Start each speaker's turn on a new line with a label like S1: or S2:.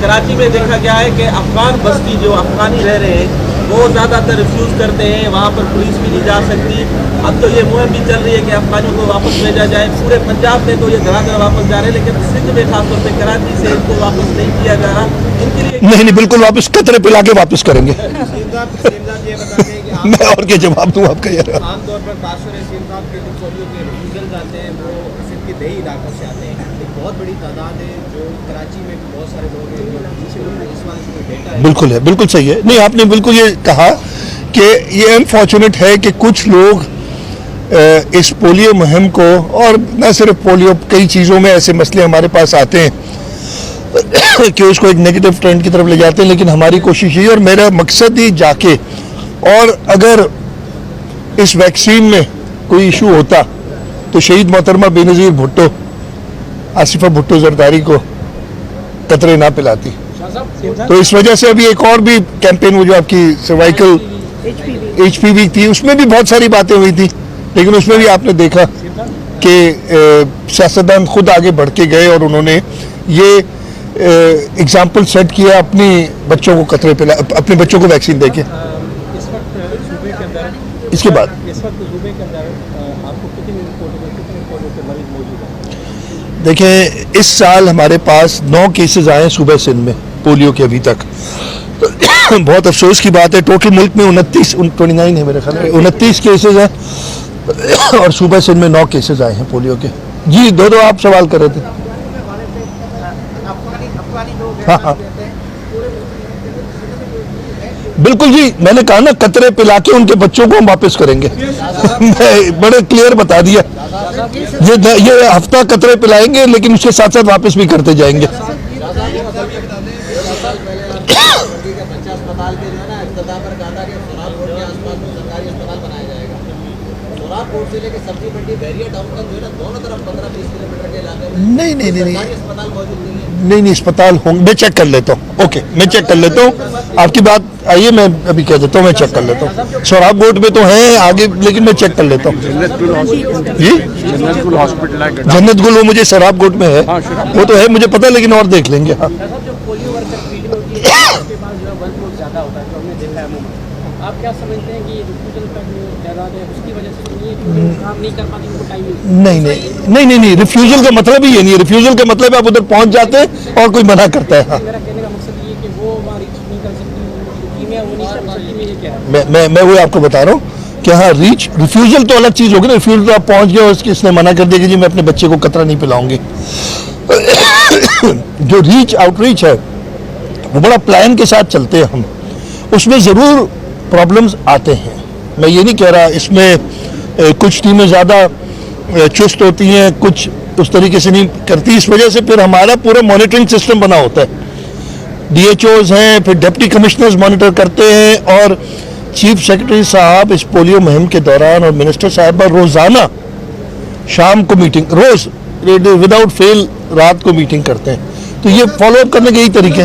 S1: कराची में देखा गया है कि अफगान बस्ती जो अफगानी रह रहे हैं वो ज़्यादातर रिफ्यूज़ करते हैं, वहाँ पर पुलिस भी नहीं जा सकती। अब तो ये मुहिम भी चल रही है कि अफगानियों को वापस भेजा जाए। पूरे पंजाब में तो ये घर वापस जा रहे हैं, लेकिन सिंध में खासतौर पर कराची से इनको वापस नहीं किया जा रहा। इनके लिए
S2: नहीं, बिल्कुल वापस कतरे पिला के वापस करेंगे। मैं और क्या जवाब दूँ आपका यार।
S1: आमतौर पर तासुर के जो पोलियो के रिफ्यूजल आते हैं वो सिंध के देही इलाकों से आते हैं। एक बहुत बड़ी तादाद है जो कराची में बहुत सारे लोग हैं जो
S2: बिल्कुल है, बिल्कुल सही है। नहीं, आपने बिल्कुल ये कहा कि ये अनफॉर्चुनेट है कि कुछ लोग इस पोलियो मुहिम को, और न सिर्फ पोलियो, कई चीज़ों में ऐसे मसले हमारे पास आते हैं कि उसको एक नेगेटिव ट्रेंड की तरफ ले जाते हैं। लेकिन हमारी कोशिश ये, और मेरा मकसद ही जाके, और अगर इस वैक्सीन में कोई इशू होता तो शहीद मोहतरमा बेनज़ीर भुट्टो, आसिफा भुट्टो जरदारी को कतरे ना पिलाती। तो इस वजह से अभी एक और भी कैंपेन, वो जो आपकी सर्वाइकल HPV थी, उसमें भी बहुत सारी बातें हुई थी, लेकिन उसमें भी आपने देखा कि सियासतदान खुद आगे बढ़ के गए और उन्होंने ये एग्जाम्पल सेट किया अपने बच्चों को कतरे पिला, अपने बच्चों को वैक्सीन देके। इसके बाद
S1: इस वक्त सूबे के अंदर आपको कितने मरीज मौजूद हैं?
S2: देखें, इस साल हमारे पास 9 केसेस आए सूबे सिंध में पोलियो के अभी तक। बहुत अफसोस की बात है, टोटल मुल्क में 29 है मेरे ख्याल में, 29 केसेस हैं और सूबे सिंध में 9 केसेस आए हैं पोलियो के। जी, दो आप सवाल कर रहे थे। हाँ हाँ, बिल्कुल जी, मैंने कहा ना, कतरे पिला के उनके बच्चों को हम वापस करेंगे। मैं बड़े क्लियर बता दिया, ये हफ्ता कतरे पिलाएंगे, लेकिन उसके साथ साथ वापस भी करते जाएंगे। नहीं, अस्पताल होंगे, मैं चेक कर लेता हूँ। ओके, मैं चेक कर लेता हूँ, आपकी बात आइए, मैं अभी कह देता हूँ, मैं चेक कर लेता हूँ। सोराब कोट में तो हैं आगे, लेकिन मैं चेक कर लेता हूँ। जी, जन्नत गुल वो मुझे शराब कोट में है, वो तो है मुझे पता, लेकिन और देख लेंगे। हाँ,
S3: आप क्या समझते हैं कि रिफ्यूजल का जो तादाद है उसकी वजह से काम नहीं कर पाते, उनको टाइम
S2: नहीं, रिफ्यूजल का मतलब ही ये नहीं है। रिफ्यूजल का मतलब आप उधर पहुंच जाते हैं और कोई मना करता है। हाँ,
S3: मेरा कहने का मकसद ये है कि वो वहाँ रीच नहीं कर सकती, कीमिया वो नहीं कर सकती। ये क्या है,
S2: मैं वो आपको बता रहा हूँ कि हाँ, रिफ्यूजल तो अलग चीज़ होगी ना। रिफ्यूजल तो आप पहुंच गए और इसने मना कर दिया कि जी मैं अपने बच्चे को कतरा नहीं पिलाऊंगी। जो आउटरीच है वो बड़ा प्लान के साथ चलते हैं हम, उसमें ज़रूर प्रॉब्लम्स आते हैं। मैं ये नहीं कह रहा, इसमें कुछ टीमें ज़्यादा चुस्त होती हैं, कुछ उस तरीके से नहीं करती। इस वजह से फिर हमारा पूरा मॉनिटरिंग सिस्टम बना होता है। DHOs हैं, फिर डिप्टी कमिश्नर्स मॉनिटर करते हैं, और चीफ सेक्रेटरी साहब इस पोलियो मुहिम के दौरान और मिनिस्टर साहबा रोज़ाना शाम को मीटिंग, रोज़ विदाउट फेल रात को मीटिंग करते हैं। तो ये फॉलोअप करने के यही तरीके हैं।